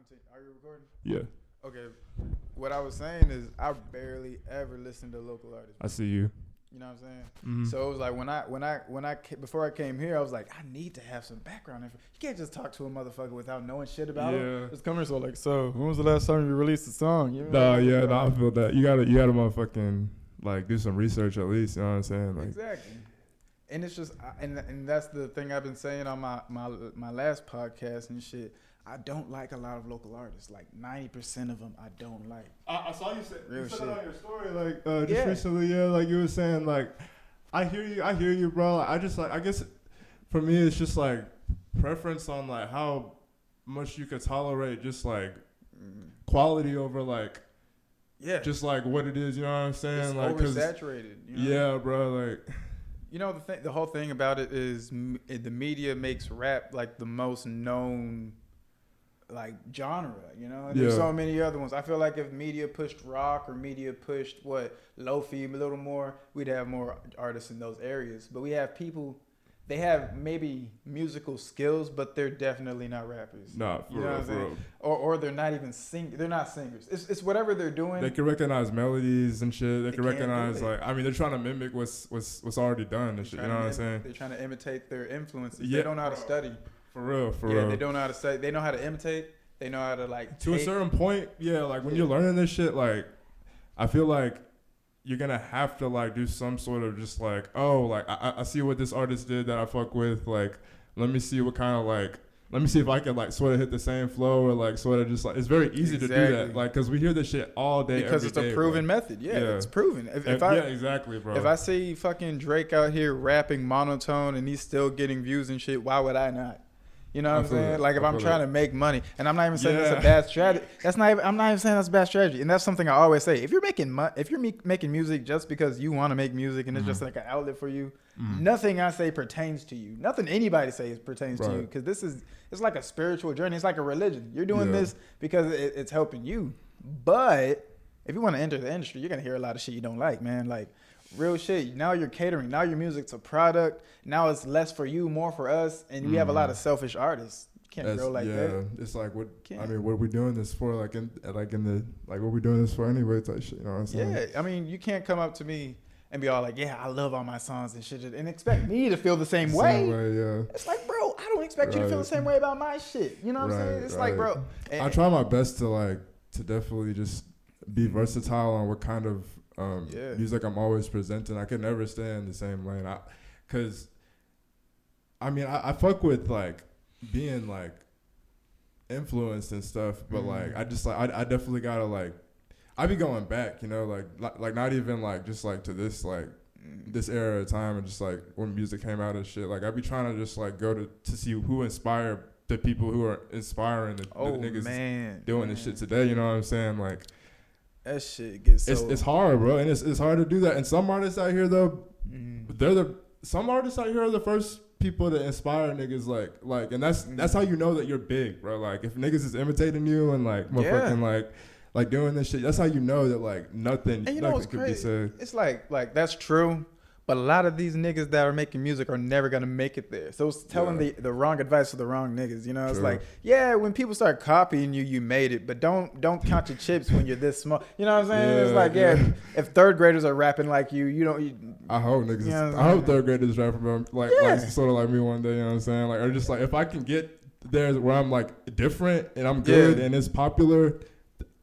continue. Are you recording? Yeah. Okay. What I was saying is I barely ever listen to local artists. I see you. You know what I'm saying? Mm-hmm. So it was like before I came here, I was like, I need to have some background info. You can't just talk to a motherfucker without knowing shit about him. It's coming so like, so when was the last time you released a song? You know I feel that. You gotta motherfucking like do some research at least. You know what I'm saying? Like, exactly. And it's just, and that's the thing I've been saying on my last podcast and shit. I don't like a lot of local artists. Like 90% of them, I don't like. I saw you say real shit. It on your story, like just recently. Yeah, like you were saying, like I hear you, bro. I just like, I guess for me, it's just like preference on like how much you could tolerate, just like quality over like, just like what it is. You know what I'm saying? It's like oversaturated. You know? Yeah, bro. Like. You know, the whole thing about it is the media makes rap like the most known like genre, you know? And there's so many other ones. I feel like if media pushed rock or media pushed lo-fi a little more, we'd have more artists in those areas. But we have people, they have maybe musical skills, but they're definitely not rappers. Nah, for real. Or they're not even they're not singers. It's whatever they're doing. They can recognize melodies and shit. They can recognize like, I mean, they're trying to mimic what's already done and shit. You know what I'm saying? They're trying to imitate their influences. Yeah. They don't know how to study. For real. They don't know how to study. They know how to imitate. They know how to like. To a certain point, like when you're learning this shit, like I feel like you're gonna have to like do some sort of just like, oh, like I see what this artist did that I fuck with. Like, let me see what kind of like. Let me see if I can like sort of hit the same flow or like sort of just like, it's very easy to do that. Like, cause we hear this shit all day. Because every it's a day, proven method. Yeah, it's proven. Exactly, bro. If I see fucking Drake out here rapping monotone and he's still getting views and shit, why would I not? You know what I'm saying? Like if I'm trying to make money, and I'm not even saying that's a bad strategy. I'm not even saying that's a bad strategy, and that's something I always say. If you're making music just because you want to make music and it's just like an outlet for you, nothing I say pertains to you. Nothing anybody says pertains to you, because it's like a spiritual journey. It's like a religion. You're doing this because it's helping you. But if you want to enter the industry, you're gonna hear a lot of shit you don't like, man. Like real shit. Now you're catering. Now your music's a product. Now it's less for you, more for us. And we have a lot of selfish artists. You can't grow like that. Yeah, it's like what are we doing this for? Like what are we doing this for anyway? Type shit. You know what I'm saying? Yeah, I mean, you can't come up to me and be all like, "Yeah, I love all my songs and shit," and expect me to feel the same way. It's like, bro, I don't expect you to feel the same way about my shit. You know what I'm saying? It's like, bro. I try my best to definitely just be versatile on what kind of music I'm always presenting. I could never stay in the same lane. I fuck with like being like influenced and stuff, but like I just like I definitely gotta like I be going back, you know, like not even like just like to this like this era of time and just like when music came out and shit. Like I be trying to just like go to see who inspired the people who are inspiring the niggas doing this shit today. You know what I'm saying? Like. That shit gets it's hard, bro, and it's hard to do that. And some artists out here though, some artists out here are the first people to inspire niggas like, and that's how you know that you're big, bro. Like if niggas is imitating you and like motherfucking like doing this shit, that's how you know that like nothing could be said. It's like that's true. But a lot of these niggas that are making music are never gonna make it there. So it's telling the wrong advice to the wrong niggas. You know, it's like, when people start copying you, you made it. But don't count your chips when you're this small. You know what I'm saying? It's like, if third graders are rapping like you, I hope niggas. You know I hope third graders rapping like sort of like me one day. You know what I'm saying? Like, or just like if I can get there where I'm like different and I'm good and it's popular.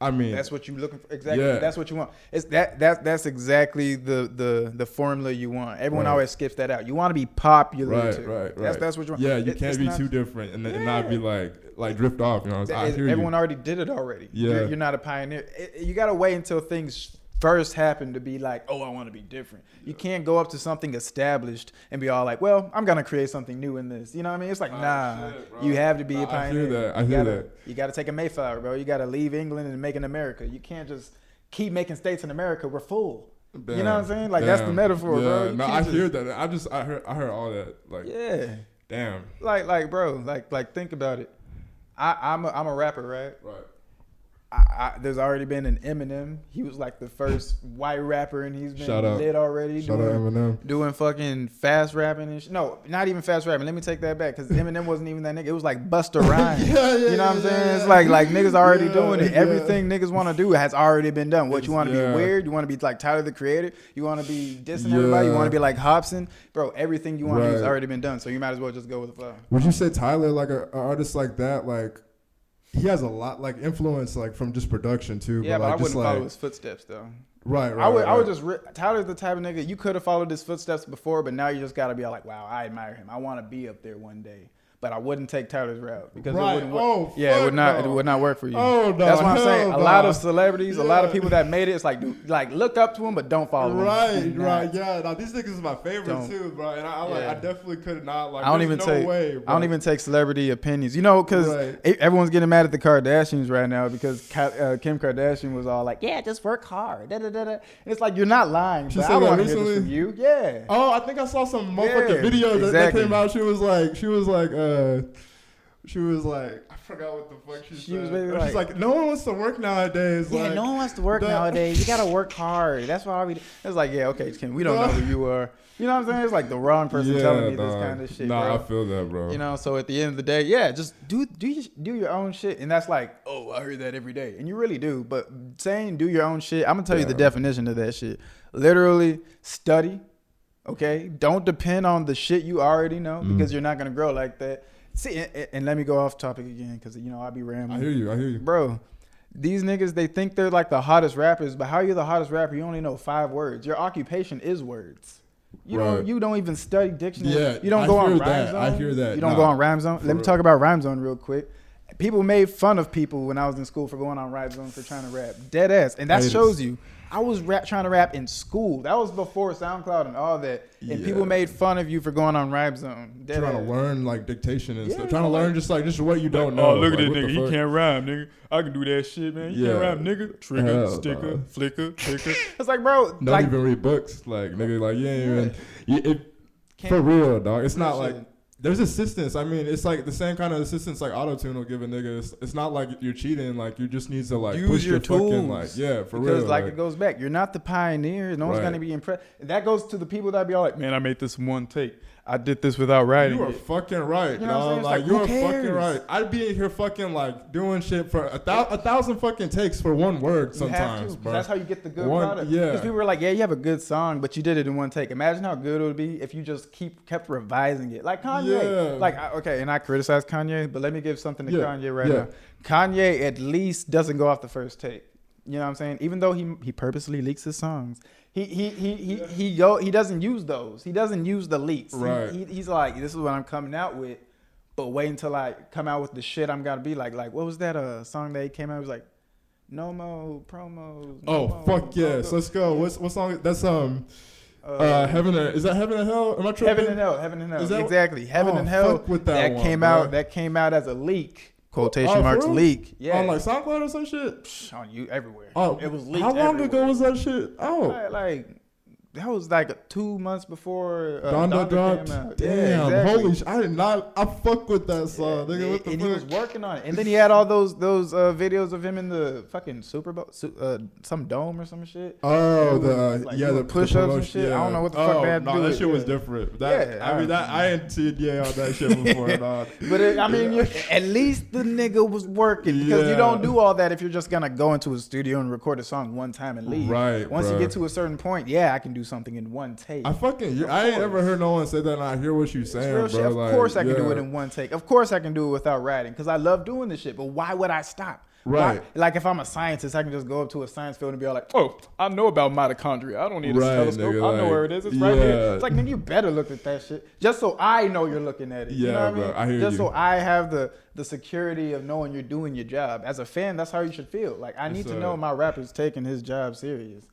I mean, that's what you're looking for. Exactly. Yeah. That's what you want. It's that's exactly the formula you want. Everyone always skips that out. You want to be popular. Right. That's what you want. Yeah, you can't be too different and not be like drift off. You know, everyone already did it already. Yeah, you're not a pioneer. You gotta wait until things first happen to be like, oh, I want to be different. You can't go up to something established and be all like, well, I'm gonna create something new in this. You know what I mean? It's like, you have to be a pioneer. I hear that. You gotta take a Mayflower, bro. You gotta leave England and make it America. You can't just keep making states in America. We're full. Damn, you know what I'm saying? Like that's the metaphor, bro. No, I hear that. I heard all that. Like, damn. Like, bro. Like, think about it. I'm a rapper, right? Right. there's already been an Eminem. He was like the first white rapper, and he's been lit already. Shout out Eminem. Doing fucking fast rapping and no, not even fast rapping. Let me take that back, because Eminem wasn't even that nigga. It was like Busta Rhymes. You know what I'm saying? It's like niggas already doing it. Everything niggas want to do has already been done. What you want to be weird? You want to be like Tyler the Creator? You want to be dissing everybody? You want to be like Hobson? Bro, everything you want to do has already been done. So you might as well just go with the flow. Would you say Tyler, like an artist like that, like? He has a lot like influence like from just production too. Yeah, but like, I wouldn't follow his footsteps though. Right. I would just Tyler's the type of nigga you could have followed his footsteps before, but now you just gotta be like, wow, I admire him. I want to be up there one day. But I wouldn't take Tyler's route because it wouldn't work. It would not work for you. Oh no, that's what I'm saying. A lot of celebrities, a lot of people that made it, it's like, dude, like look up to him, but don't follow him. Right. Yeah. Now these niggas is my favorite too, bro. And I definitely could not like. I don't even take celebrity opinions, you know, because everyone's getting mad at the Kardashians right now because Kim Kardashian was all like, yeah, just work hard. Da, da, da, da. And it's like, you're not lying. She but said I that want to hear this from you. Yeah. Oh, I think I saw some motherfucking video that came out. She was like, I forgot what the fuck she said. She's like, no one wants to work nowadays. Yeah, no one wants to work nowadays. You gotta work hard. That's why we. It's like, yeah, okay, Kim, we don't know who you are. You know what I'm saying? It's like the wrong person telling me this kind of shit. Bro. I feel that, bro. You know, so at the end of the day, yeah, just do your own shit, and that's like, oh, I heard that every day, and you really do. But saying do your own shit, I'm gonna tell you the definition of that shit. Literally, study. Okay, don't depend on the shit you already know because you're not gonna grow like that. See, and let me go off topic again because, you know, I be rambling. I hear you. Bro, these niggas, they think they're like the hottest rappers, but how are you the hottest rapper? You only know 5 words. Your occupation is words. You don't even study dictionary. Yeah, you don't go on Rhyme Zone. I hear that. You don't go on Rhyme Zone. Let me talk about Rhyme Zone real quick. People made fun of people when I was in school for going on Rhyme Zone for trying to rap. Dead ass. And that shows you. I was trying to rap in school. That was before SoundCloud and all that. And people made fun of you for going on Rhyme Zone. Trying to learn like dictation and stuff. Trying to learn just what you don't know. Oh, look at this nigga. He can't rhyme, nigga. I can do that shit, man. You can't rhyme, nigga. Trigger, sticker, flicker, clicker. It's like, bro. Don't even read books. Like, nigga, like, you ain't even. For real, dog. It's not like. There's assistance. I mean, it's like the same kind of assistance like auto-tune will give a nigga. It's not like you're cheating. Like, you just need to like use push your tools. Fucking, like, yeah, for real. Because like it goes back. You're not the pioneer. No one's going to be impressed. That goes to the people that be all like, man, I made this one take. I did this without writing. You are fucking right. You know what I'm saying? Like, you're fucking right. I'd be in here fucking like doing shit for a thousand fucking takes for one word sometimes, bro. That's how you get the good product. Yeah. Because people were like, yeah, you have a good song, but you did it in one take. Imagine how good it would be if you just kept revising it. Like Kanye. Yeah. Like, okay, and I criticize Kanye, but let me give something to Kanye right now. Kanye at least doesn't go off the first take. You know what I'm saying? Even though he purposely leaks his songs. He doesn't use those. He doesn't use the leaks. Right. He's like, this is what I'm coming out with, but wait until I come out with the shit I'm gonna be like what was that song that he came out? It was like, no more promos. Fuck yes, let's go. What song? That's Heaven and is that Heaven and Hell? Am I tripping? Heaven and Hell. Exactly. Heaven and Hell. With that came out as a leak. Quotation marks leak. Yeah. On like SoundCloud or some shit? On you everywhere. Oh, it was leaked. How long ago was that shit? Oh. Like that was like 2 months before Donda dropped. Came out. Damn, yeah, exactly. Holy shit! I fuck with that song. Nigga, what the and fuck? He was working on it, and then he had all those videos of him in the fucking Super Bowl, some dome or some shit. Oh, the push-ups and shit. Yeah. I don't know what the fuck that. No, that shit was different. I ain't seen on that shit before. Dog. But at least the nigga was working because you don't do all that if you're just gonna go into a studio and record a song one time and leave. Right. Once you get to a certain point, I can do something in one take. I ain't ever heard no one say that, and I hear what you saying, bro. Of course I can do it in one take. Of course I can do it without writing because I love doing this shit. But why would I stop? Right. Like if I'm a scientist, I can just go up to a science field and be all like, oh, I know about mitochondria. I don't need a telescope. Nigga, I know where it is. It's right here. It's like, nigga, you better look at that shit just so I know you're looking at it. Yeah, you know what bro. I mean? I hear just you. so I have the security of knowing you're doing your job. As a fan, that's how you should feel. Like I need to know my rapper's taking his job serious.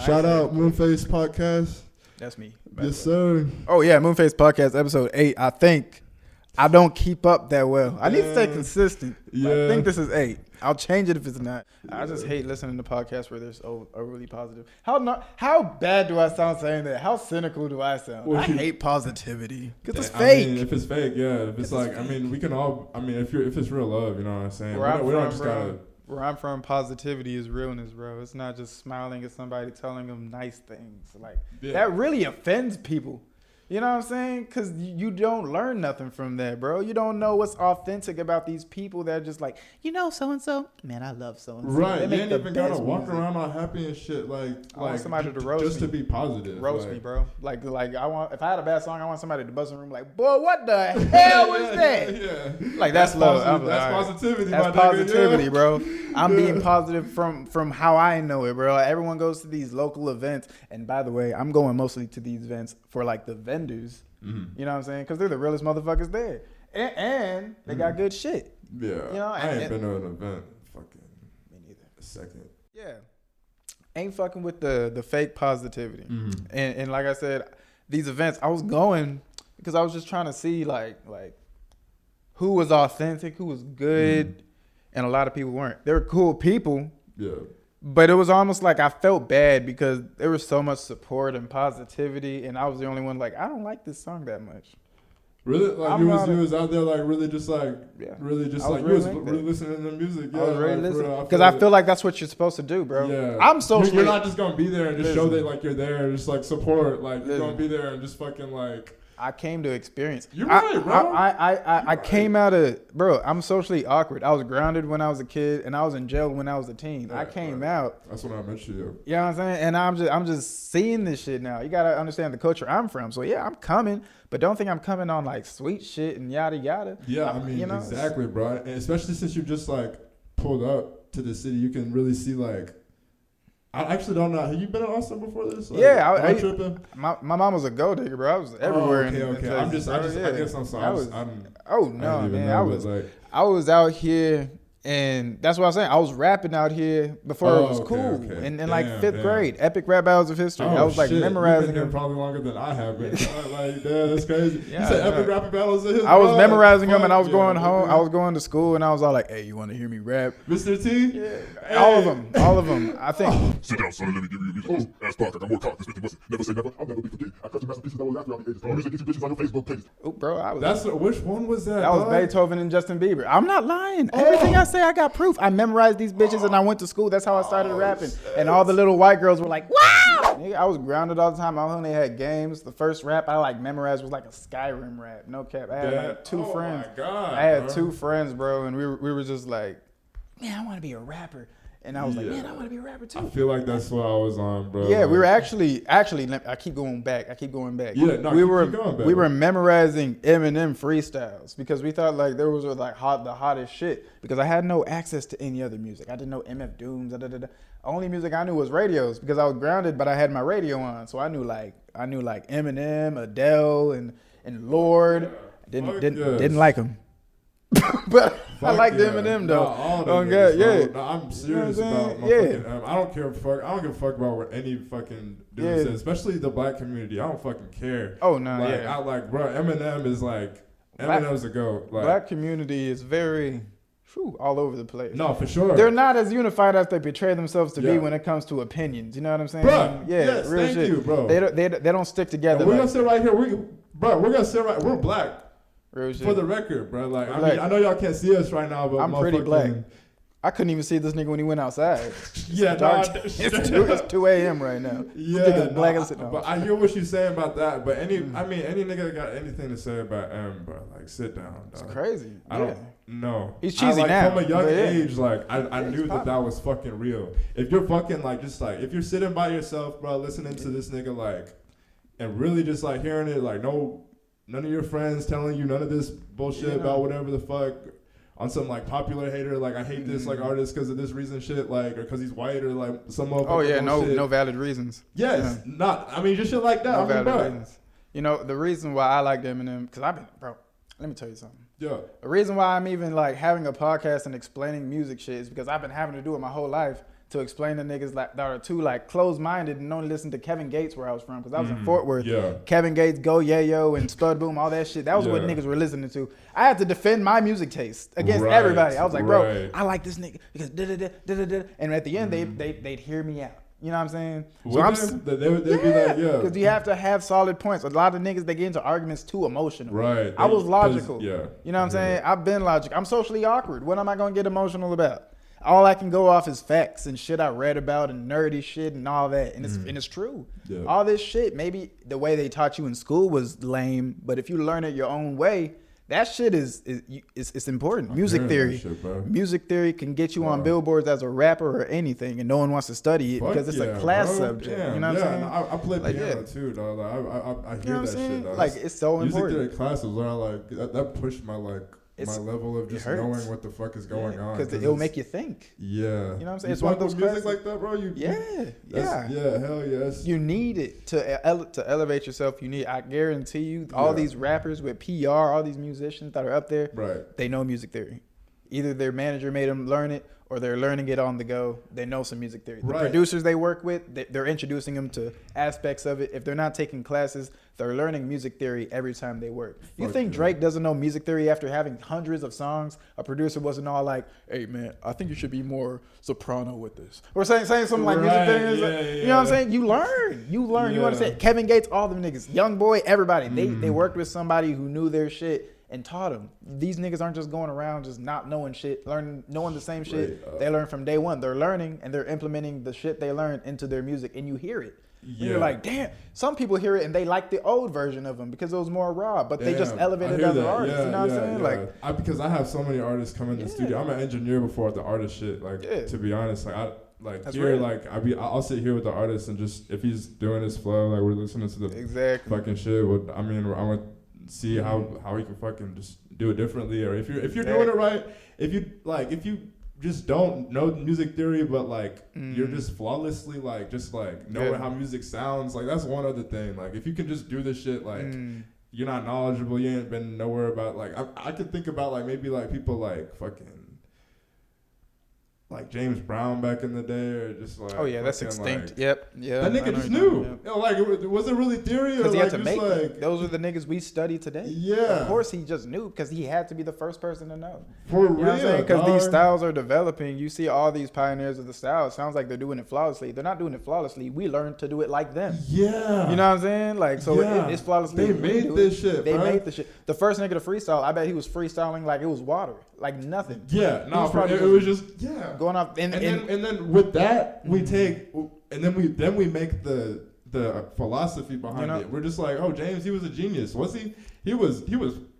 Shout out Moonface Podcast. That's me. Yes, sir. Oh, yeah. Moonface Podcast, episode 8. I think I don't keep up that well. I need to stay consistent. I think this is 8. I'll change it if it's not. I just hate listening to podcasts where they're so overly positive. How bad do I sound saying that? How cynical do I sound? Well, I hate positivity because it's fake. I mean, if it's fake, if it's like, I mean, we can all. I mean, if it's real love, you know what I'm saying. We don't just gotta. Where I'm from, positivity is realness, bro. It's not just smiling at somebody, telling them nice things. Like, that really offends people. You know what I'm saying? Because you don't learn nothing from that, bro. You don't know what's authentic about these people that are just like, so-and-so. Man, I love so-and-so. Right. You ain't even got to walk around all happy and shit. Like I want somebody to roast just me. to be positive. Roast me, bro. Like I want, if I had a bad song, I want somebody to bust in the room like, boy, what the hell was that? Yeah. Like, that's love. That's positivity, That's positivity, bro. I'm being positive from how I know it, bro. Everyone goes to these local events. And by the way, I'm going mostly to these events for like the vendors. Mm-hmm. You know what I'm saying? Because they're the realest motherfuckers there. And they got good shit. Yeah. You know, I ain't been to an event fucking me neither. A second. Yeah. Ain't fucking with the fake positivity. Mm-hmm. And like I said, these events, I was going because I was just trying to see like who was authentic, who was good, and a lot of people weren't. They were cool people. Yeah. But it was almost like I felt bad because there was so much support and positivity, and I was the only one like, I don't like this song that much. Really? Like you was out there like really just like really just like you was really listening to the music. Yeah, I was really listening because I feel like that's what you're supposed to do, bro. Yeah. I'm socially. You're not just gonna be there and just show that like you're there and just like support. Like you're gonna be there and just fucking like. I came to experience. You're right, bro. I came out of, bro, I'm socially awkward. I was grounded when I was a kid, and I was in jail when I was a teen. Yeah, I came out. That's when I met you. You know what I'm saying? And I'm just seeing this shit now. You got to understand the culture I'm from. So, yeah, I'm coming, but don't think I'm coming on, like, sweet shit and yada, yada. Yeah, I mean, exactly, bro. And especially since you just, like, pulled up to the city, you can really see, like, I actually don't know. Have you been in Austin before this? Like, yeah, I tripping. My mom was a gold digger, bro. I was everywhere. Okay. I guess I'm sorry. I was out here, and that's what I was saying. I was rapping out here before it was cool. Okay. And in like fifth grade, epic rap battles of history. I was like memorizing. You've been there probably longer than I have been. Like, that's crazy. Yeah, you said epic rap battles of history. I was memorizing them, and I was going home. I was going to school, and I was all like, "Hey, you want to hear me rap?" Mr. T? Yeah. Hey. All of them. I think. Sit down, son, and let me give you your music. Ass Park, I got more cock. This bitch wasn't. Never say never. I'll never be forget. I cut your masterpieces that was after all the ages. Music gets you bitches on your Facebook pages. Oh, bro, which one was that? That was Beethoven and Justin Bieber. I'm not lying. Everything I say, I got proof. I memorized these bitches, and I went to school. That's how I started rapping. And all the little white girls were like, "Wow!" Nigga, I was grounded all the time. I only had games. The first rap I like memorized was like a Skyrim rap. No cap. I had like two friends. My God, I had two friends, bro, and we were just like, man, I want to be a rapper. And I was like, man, I want to be a rapper too. I feel like that's what I was on, bro. Yeah, we were actually. I keep going back. Yeah, no, we were memorizing Eminem freestyles because we thought like there was like the hottest shit. Because I had no access to any other music. I didn't know MF Dooms. Only music I knew was radios because I was grounded, but I had my radio on, so I knew like Eminem, Adele, and Lord. Didn't like them. But I like Eminem though. I'm serious about my fucking. I don't give a fuck about what any fucking dude says, especially the black community. I don't fucking care. Oh no, I like, bro. Eminem is like Eminem's a goat. Like, black community is very all over the place. No, for sure. They're not as unified as they portray themselves to be when it comes to opinions. You know what I'm saying? Bro, yes, real thank shit. You, bro. They don't stick together. We're gonna sit right here. We're gonna sit right. We're black. Real shit. For the record, bro. Like, I mean, I know y'all can't see us right now, but I'm pretty black. I couldn't even see this nigga when he went outside. Yeah, it's 2 a.m. right now. Yeah, but I hear what you're saying about that. But any nigga that got anything to say about M, bro, like, sit down, dog. It's crazy. I don't know. He's cheesy now. From a young age, like, I knew that was fucking real. If you're fucking, like, just, like, if you're sitting by yourself, bro, listening to this nigga, like, and really just, like, hearing it, like, none of your friends telling you none of this bullshit about whatever the fuck on some like popular hater, like I hate this like artist because of this reason shit, like, or because he's white or like some motherfucker. No valid reasons. Yes, just shit like that. No valid reasons. You know, the reason why I like Eminem, because let me tell you something. Yeah. The reason why I'm even like having a podcast and explaining music shit is because I've been having to do it my whole life to explain to niggas like that are too like closed-minded and only listen to Kevin Gates where I was from, because I was in Fort Worth. Yeah. Kevin Gates, Go Yayo, and Spud Boom, all that shit. That was what niggas were listening to. I had to defend my music taste against everybody. I was like, bro, I like this nigga because da-da-da-da-da-da. And at the end, they'd hear me out. You know what I'm saying? They'd be like, because you have to have solid points. A lot of niggas, they get into arguments too emotional. Right. I was logical. You know what I'm saying? I've been logical. I'm socially awkward. What am I going to get emotional about? all I can go off is facts and shit I read about and nerdy shit and all that. And it's true. Yeah. All this shit, maybe the way they taught you in school was lame, but if you learn it your own way, that shit is important. Music theory can get you on billboards as a rapper or anything, and no one wants to study it because it's a class subject. Damn, you know what I'm saying? I play piano too, dog. Like, I hear that shit, dog. Like, it's so important. Music theory classes are like that pushed my my level of just knowing what the fuck is going on. Because it'll make you think. Yeah. You know what I'm saying? It's one of those music like that, bro. Yeah, hell yes. You need it to elevate yourself. I guarantee you, all these rappers with PR, all these musicians that are up there, they know music theory. Either their manager made them learn it, or they're learning it on the go. They know some music theory. The producers they work with, they're introducing them to aspects of it. If they're not taking classes, they're learning music theory every time they work. You think Drake doesn't know music theory after having hundreds of songs? A producer wasn't all like, hey, man, I think you should be more soprano with this. Or saying something like music theory. You know what I'm saying? You learn. You understand. Kevin Gates, all them niggas, Young Boy, everybody. They worked with somebody who knew their shit and taught them. These niggas aren't just going around just not knowing shit, knowing the same shit they learned from day one. They're learning and they're implementing the shit they learned into their music, and you hear it. And you're like, damn. Some people hear it and they like the old version of them because it was more raw, but they just elevated other artists. You know what I'm saying? Because I have so many artists come in the studio. I'm an engineer before the artist shit. Like, to be honest, I'll sit here with the artist and just, if he's doing his flow, like we're listening to the fucking shit. I want see how he can fucking just do it differently, or if you're doing it right, if you just don't know music theory, but you're just flawlessly know how music sounds, that's one other thing. Like, if you can just do this shit, you're not knowledgeable, you ain't been nowhere about, I could think about maybe people fucking James Brown back in the day, or just that's extinct. That nigga just knew. Was it really theory? Because he had to make it. Those are the niggas we study today. Yeah. Of course he just knew, because he had to be the first person to know. For real, because these styles are developing. You see all these pioneers of the style. It sounds like they're doing it flawlessly. They're not doing it flawlessly. We learned to do it like them. Yeah. You know what I'm saying? It's flawlessly. They made this shit. They made the shit. The first nigga to freestyle, I bet he was freestyling like it was water, like nothing. Yeah. No, it was just going off. And then with that we take, and then we make the philosophy behind it. We're just like, oh, James, he was a genius. Was he? He was.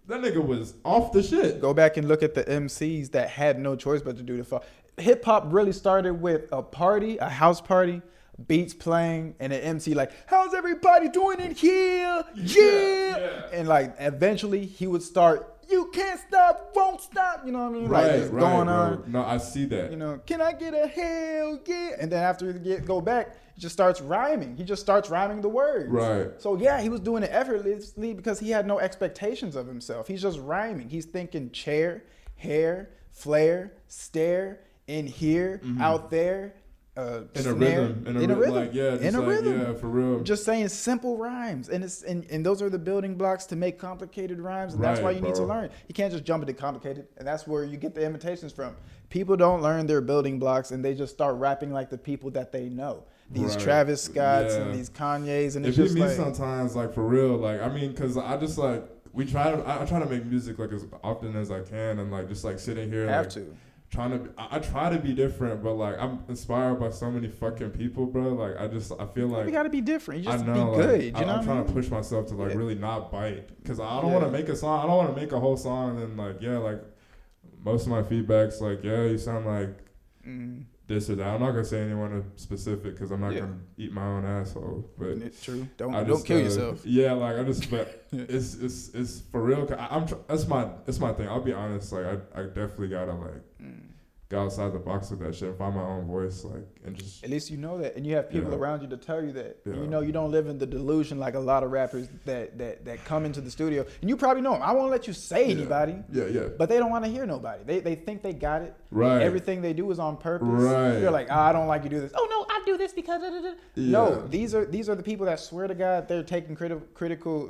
That nigga was off the shit. Go back and look at the MCs that had no choice but to do the fall. Hip hop really started with a house party, beats playing, and an MC like, how's everybody doing in here? Yeah. And eventually he would start, you can't stop, won't stop. You know what I mean? Going on. No, I see that. Can I get a hell yeah? And then after he go back, he just starts rhyming. He just starts rhyming the words. Right. So he was doing it effortlessly because he had no expectations of himself. He's just rhyming. He's thinking chair, hair, flare, stare, in here, out there. In a rhythm. Yeah, for real. Just saying simple rhymes, and those are the building blocks to make complicated rhymes, and that's why you need to learn. You can't just jump into complicated, and that's where you get the imitations from. People don't learn their building blocks, and they just start rapping like the people that they know. These Travis Scotts and these Kanyes, and it's just me sometimes, for real, because I just I try to make music as often as I can, and just sitting here I try to be different, but I'm inspired by so many fucking people, bro. I feel like you gotta be different. You just be good. I'm trying to push myself to really not bite, because I don't want to make a song. I don't want to make a whole song and then most of my feedback's you sound like this or that. I'm not gonna say anyone specific because I'm not gonna eat my own asshole. But it's true. Don't kill yourself. Yeah, but it's for real. That's my thing. I'll be honest. I definitely gotta go outside the box with that shit and find my own voice, and just. At least you know that, and you have people around you to tell you that. Yeah. You don't live in the delusion like a lot of rappers that come into the studio, and you probably know them. I won't let you say anybody. Yeah. But they don't want to hear nobody. They think they got it. Right. Everything they do is on purpose. Right. You're like, I don't like you do this. Oh no, I do this because. No, these are the people that swear to God they're taking critical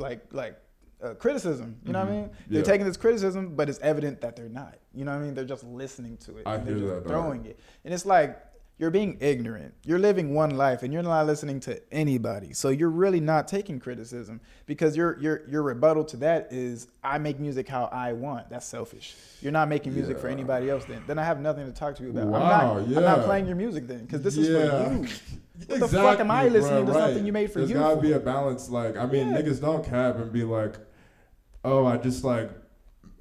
criticism. You know what I mean? They're taking this criticism, but it's evident that they're not. You know what I mean? They're just listening to it. I hear that. Throwing it. And it's you're being ignorant. You're living one life and you're not listening to anybody. So you're really not taking criticism, because your rebuttal to that is, I make music how I want. That's selfish. You're not making music for anybody else then. I have nothing to talk to you about. Wow, I'm not playing your music then, because this is for you. What the fuck am I listening to something you made for you? There's gotta be a balance. Like, I mean, niggas don't cap and be like, oh, I just like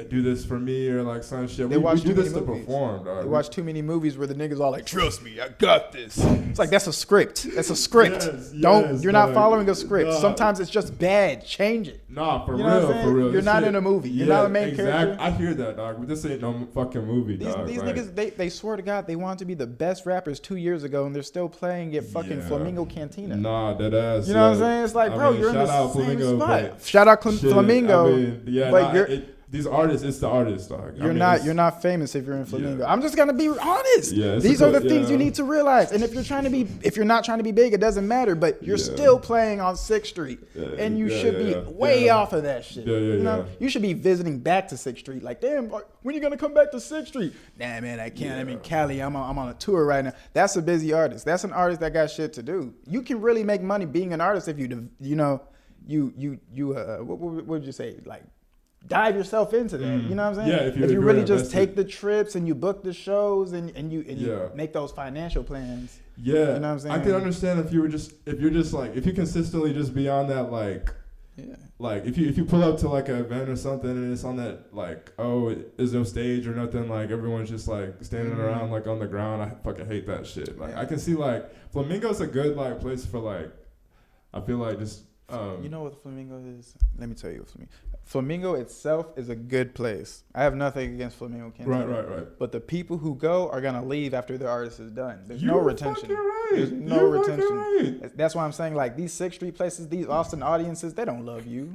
do this for me or like some shit. We do this to perform, dog. They watch too many movies where the niggas all like, trust me, I got this. It's like, that's a script. That's a script. You're not following a script. Sometimes it's just bad. Change it. Nah, for you know real. You're not in a movie. You're not a main character. I hear that, dog. But this ain't no fucking movie, dog. These niggas, they swear to God, they wanted to be the best rappers 2 years ago, and they're still playing at fucking Flamingo Cantina. Nah, that ass. You know what I'm saying? It's like, bro, you're in the same Flamingo, spot. Shout out Flamingo. These artists, it's the artists, dog. You're not famous if you're in Flamingo. I'm just gonna be honest. These are the things you need to realize. And if you're not trying to be big, it doesn't matter. But you're still playing on 6th Street, and you should be way off of that shit. You know, you should be visiting back to 6th Street. Like, damn, when you gonna come back to 6th Street? Nah, man, I can't. I'm in Cali. I'm on a tour right now. That's a busy artist. That's an artist that got shit to do. You can really make money being an artist if what would you say, like, dive yourself into that. You know what I'm saying? Yeah, if you really just take the trips and you book the shows and you make those financial plans. Yeah. You know what I'm saying? I can understand if you're just like, if you consistently just be on that, like, like if you pull up to like an event or something and it's on that, like, oh, there's no stage or nothing, like everyone's just like standing around like on the ground. I fucking hate that shit. Like, I can see like Flamingo's a good like place for like, I feel like just you know what Flamingo is? Let me tell you what Flamingo itself is a good place. I have nothing against Flamingo Cantina. Right. But the people who go are gonna leave after their artist is done. There's no retention. Right. There's no retention. Right. That's why I'm saying, like, these 6th Street places, these Austin audiences, they don't love you.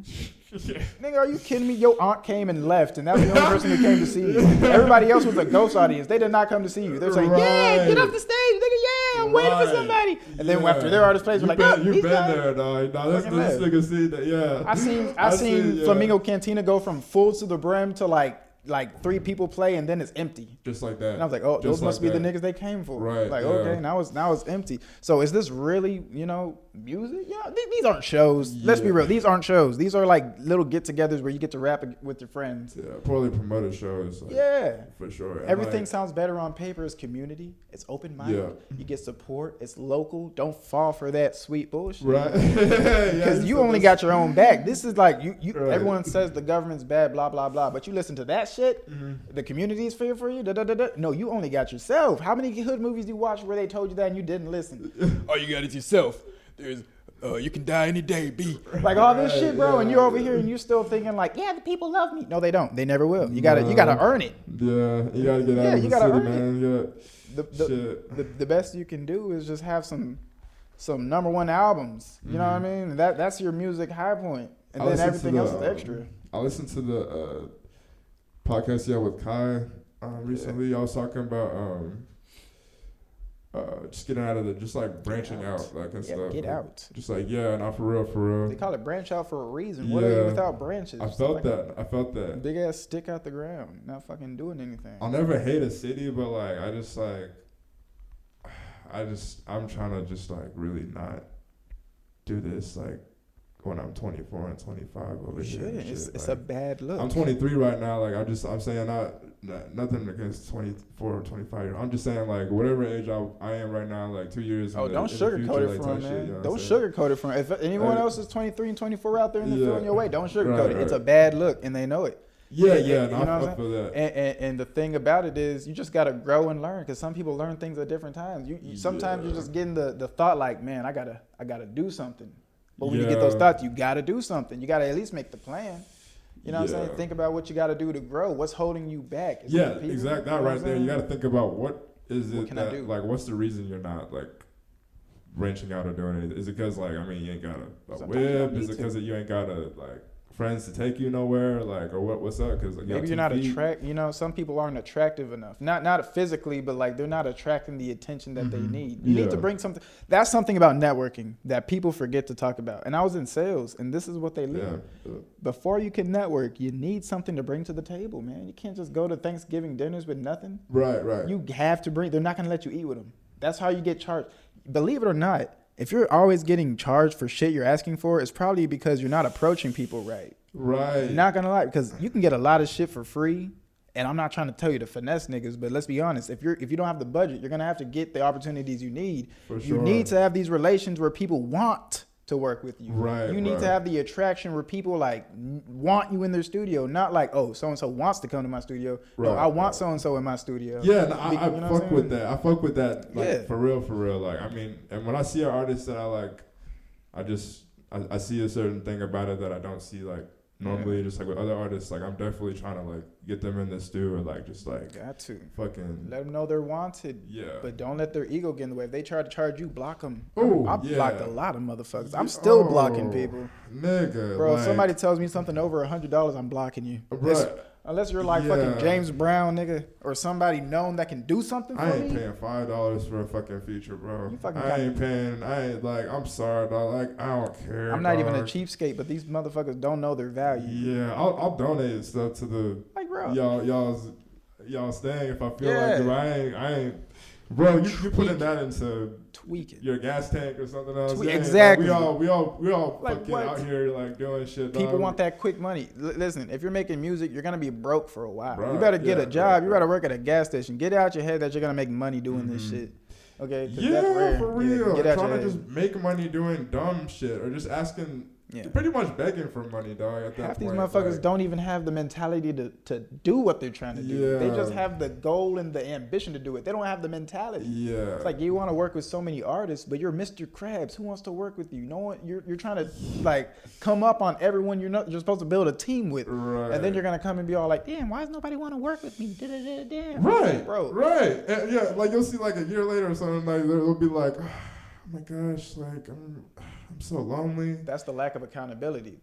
Nigga, are you kidding me? Your aunt came and left, and that's the only person who came to see you. Everybody else was a ghost audience. They did not come to see you. They're saying, yeah, get off the stage, nigga, yeah, I'm waiting for somebody. And then after their artist plays, we're like, you've been there, dog. Nah, this nigga see that, yeah. I seen Flamingo Cantina go from full to the brim to like 3 people play and then it's empty. Just like that. And I was like, oh, those must be the niggas they came for. Right. Like, okay, now it's empty. So is this really, music? Yeah, these aren't shows. Let's be real. These aren't shows. These are like little get-togethers where you get to rap with your friends. Yeah, poorly promoted shows. Like, for sure. Everything sounds better on paper. It's community. It's open-minded. Yeah. You get support. It's local. Don't fall for that sweet bullshit. Right. Because you only got your own back. This is like, everyone says the government's bad, blah, blah, blah. But you listen to that shit, the community is fair for you, No, you only got yourself. How many hood movies you watched where they told you that and you didn't listen? Oh, you got it yourself. There's, you can die any day, B. Like all this shit, bro, and you're over here and you're still thinking like, yeah, the people love me. No, they don't. They never will. You gotta earn it. Yeah, you gotta get out of the city, man. The best you can do is just have some #1 albums. You know what I mean? That's your music high point, and then everything else is extra. I listened to the podcast with Kai recently. I was talking about just getting out of just like branching out, like, and stuff. Get out. Just like, not for real. They call it branch out for a reason. What are you without branches? I felt that. Big ass stick out the ground, not fucking doing anything. I'll never hate a city, but like, I'm trying to just like really not do this like when I'm 24 and 25 over here. It's a bad look. I'm 23 right now. Like I'm saying nothing against 24 or 25. I'm just saying like whatever age I am right now, like 2 years. Oh, don't sugarcoat it for him, man. Don't sugarcoat it for him. If anyone else is 23 and 24 out there and they're feeling your way, don't sugarcoat it. It's a bad look, and they know it. Yeah, I feel that. And the thing about it is, you just gotta grow and learn, because some people learn things at different times. Sometimes you're just getting the thought like, man, I gotta do something. But when you get those thoughts, you gotta do something. You gotta at least make the plan. You know what I'm saying? Think about what you gotta do to grow. What's holding you back? Exactly. That right there. You gotta think about what like, what's the reason you're not like branching out or doing it? Is it because like, I mean, you ain't got a whip? Is it because you ain't got like friends to take you nowhere, like, or what's up? Because like, maybe you're not some people aren't attractive enough, not physically, but like they're not attracting the attention that they need. You need to bring something. That's something about networking that people forget to talk about. And I was in sales, and this is what they learn. Before you can network, you need something to bring to the table, man. You can't just go to Thanksgiving dinners with nothing. Right. You have to bring. They're not gonna let you eat with them. That's how you get charged. Believe it or not, if you're always getting charged for shit you're asking for, it's probably because you're not approaching people right. Right. Not gonna lie, because you can get a lot of shit for free. And I'm not trying to tell you to finesse niggas, but let's be honest. If you don't have the budget, you're gonna have to get the opportunities you need. For sure. You need to have these relations where people want to work with you. Right. You need to have the attraction where people like want you in their studio, not like, oh, so and so wants to come to my studio. Right. No, I want so and so in my studio. Yeah, no, I fuck with that. I fuck with that. Like Yeah. for real. Like I mean, and when I see an artist that I like, I see a certain thing about it that I don't see like normally. Just like with other artists, like I'm definitely trying to like get them in the studio, or like just like Got to fucking let them know they're wanted. Yeah. But don't let their ego get in the way. If they try to charge you, block them. Oh, I yeah. blocked a lot of motherfuckers. I'm still blocking people. Nigga, Bro, like, if somebody tells me something over $100, I'm blocking you. Right. Unless you're like fucking James Brown, nigga, or somebody known that can do something for I me. ain't paying $5 for a fucking feature, bro. You fucking I'm sorry, dog. Like, I don't care. I'm not even a dog. cheapskate, but these motherfuckers don't know their value. Yeah, I'll donate stuff to the Like, bro. y'all's thing if I feel Yeah. like it. I ain't. Bro, you putting that into Tweaking. your gas tank or something else. Yeah, Exactly. Like, we all Like, fucking what? out here like doing shit. People dog. want that quick money. Listen, if you're making music, you're gonna be broke for a while. Right, You better get yeah, a job. right, You better work at a gas station. Get out your head that you're gonna make money doing this shit. Okay? 'Cause that's Yeah, rare. for Yeah, real. get out Trying your to head. just make money doing dumb shit or just asking, Yeah. pretty much begging for money, dog. At that Half these point, motherfuckers like, don't even have the mentality to do what they're trying to do. They just Yeah. have the goal and the ambition to do it. They don't have the mentality. Yeah. It's like you want to work with so many artists, but you're Mr. Krabs. Who wants to work with you? No one. You're trying to like come up on everyone you're supposed to build a team with, Right. and then you're gonna come and be all like, damn, why does nobody want to work with me? Damn. Right, bro. Right. And yeah, like you'll see like a year later or something, like they'll be like, oh my gosh, like I'm so lonely. That's the lack of accountability.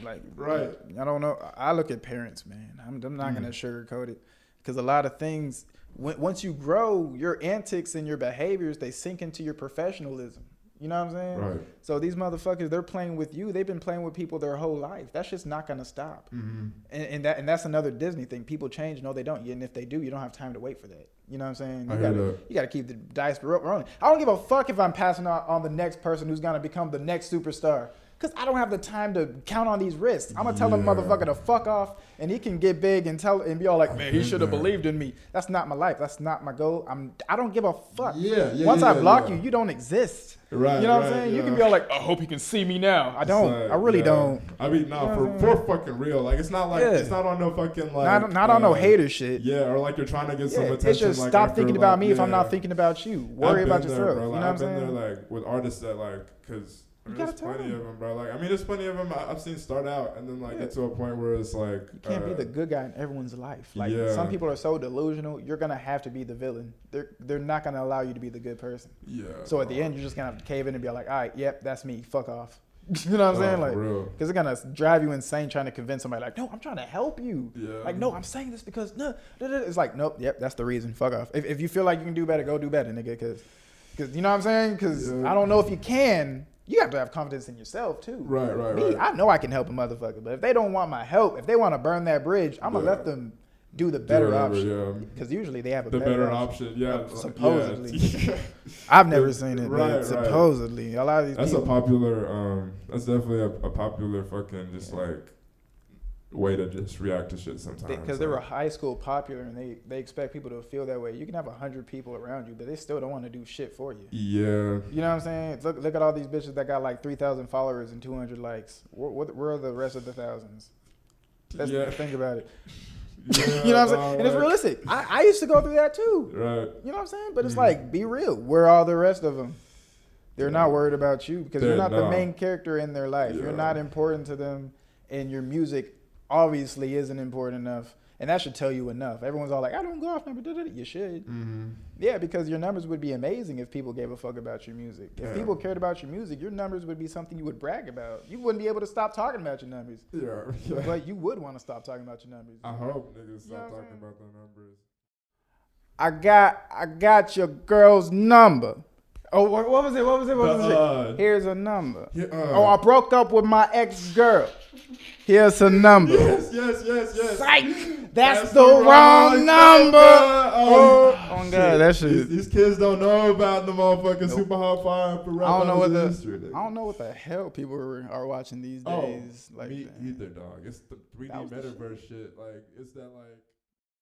Like, Right. I don't know. I look at parents, man. I'm not gonna sugarcoat it, because a lot of things. Once you grow, your antics and your behaviors, they sink into your professionalism. You know what I'm saying? Right. So these motherfuckers, they're playing with you. They've been playing with people their whole life. That's just not gonna stop. Mm-hmm. And that's another Disney thing. People change. No, they don't. And if they do, you don't have time to wait for that. You know what I'm saying? I hear that. You gotta keep the dice rolling. I don't give a fuck if I'm passing on the next person who's gonna become the next superstar. Cause I don't have the time to count on these risks. I'm gonna tell them motherfucker to fuck off, and he can get big and be all like, man, he should have believed in me. That's not my life. That's not my goal. I don't give a fuck. Once I block you, you don't exist. Right. You know what I'm right, saying? yeah. You can be all like, I hope he can see me now. I don't. Like, I really don't. I mean, nah, for fucking real. Like, it's not like it's not on no fucking like Not on no hater shit. Yeah, or like you're trying to get some attention. It's just like, stop after, thinking about like, me if I'm not thinking about you. Worry about yourself. Bro. You Like, know what I'm I've been saying? there like with artists that like, cause You there's gotta tell plenty them. of them, bro. Like, I mean, there's plenty of them I've seen start out and then like get to a point where it's like You can't be the good guy in everyone's life. Like Yeah. some people are so delusional, you're gonna have to be the villain. They're not gonna allow you to be the good person. Yeah. So at the end, you're just gonna have to cave in and be like, all right, yep, that's me. Fuck off. You know what I'm saying? for Like, real. because it's gonna drive you insane trying to convince somebody like, no, I'm trying to help you. Yeah. Like, no, I'm saying this because no. It's like, nope, yep, that's the reason. Fuck off. If you feel like you can do better, go do better, nigga. Because you know what I'm saying? Because I don't know if you can. You have to have confidence in yourself too. Right. Me, I know I can help a motherfucker, but if they don't want my help, if they want to burn that bridge, I'm gonna let them do the better whatever, option. Because usually they have a The better option. Yeah. Supposedly. Yeah. I've never seen it, Right, but supposedly a lot of these That's people. a popular. That's definitely a popular fucking just like way to just react to shit sometimes. Because they were high school popular and they expect people to feel that way. You can have 100 people around you, but they still don't want to do shit for you. Yeah. You know what I'm saying? Look at all these bitches that got like 3,000 followers and 200 likes. Where are the rest of the thousands? Let's think about it. Yeah, you know what I'm saying? And it's realistic. I used to go through that too. Right. You know what I'm saying? But it's like, be real. Where are the rest of them? They're not worried about you because you're not the main character in their life. Yeah. You're not important to them, and your music obviously isn't important enough. And that should tell you enough. Everyone's all like, I don't go off number. You should. Mm-hmm. Yeah, because your numbers would be amazing if people gave a fuck about your music. If people cared about your music, your numbers would be something you would brag about. You wouldn't be able to stop talking about your numbers. Yeah. But you would want to stop talking about your numbers. I hope niggas stop know what I'm talking saying? about the numbers. I got your girl's number. Oh, what was it? What was it? Here's a number. I broke up with my ex-girl. Here's a number. Yes. Psych! That's the wrong number. Oh God, that shit. These kids don't know about the motherfucking super hard fire for rap. I don't know what the hell people are watching these days. Me either, dog. It's the 3D metaverse shit. Like, it's that like.